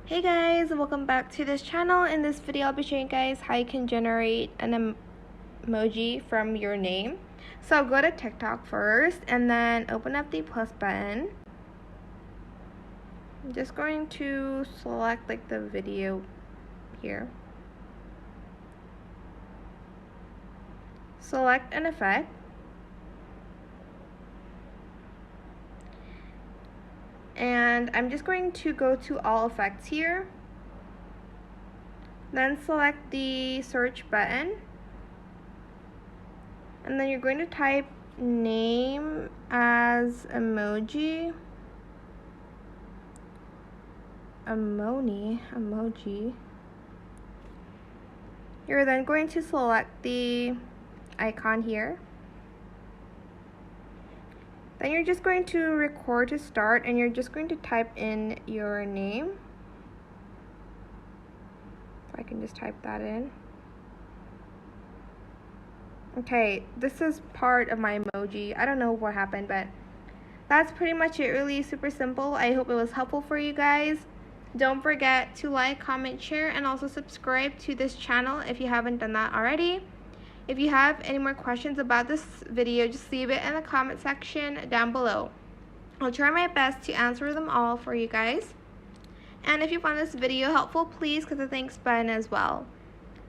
Hey guys, welcome back to this channel. In this video I'll be showing you guys how you can generate an emoji from your name. So go to TikTok first and then open up the plus button. I'm just going to select like the video here. Select an effect. And I'm just going to go to all effects here. Then select the search button. And then you're going to type name as emoji. Emoji. You're then going to select the icon here. Then you're just going to record to start and you're just going to type in your name. So I can just type that in. Okay, this is part of my emoji. I don't know what happened, but that's pretty much it. Really super simple. I hope it was helpful for you guys. Don't forget to like, comment, share, and also subscribe to this channel if you haven't done that already. If you have any more questions about this video, just leave it in the comment section down below. I'll try my best to answer them all for you guys. And if you found this video helpful, please click the thanks button as well.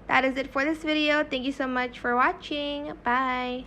That is it for this video. Thank you so much for watching. Bye.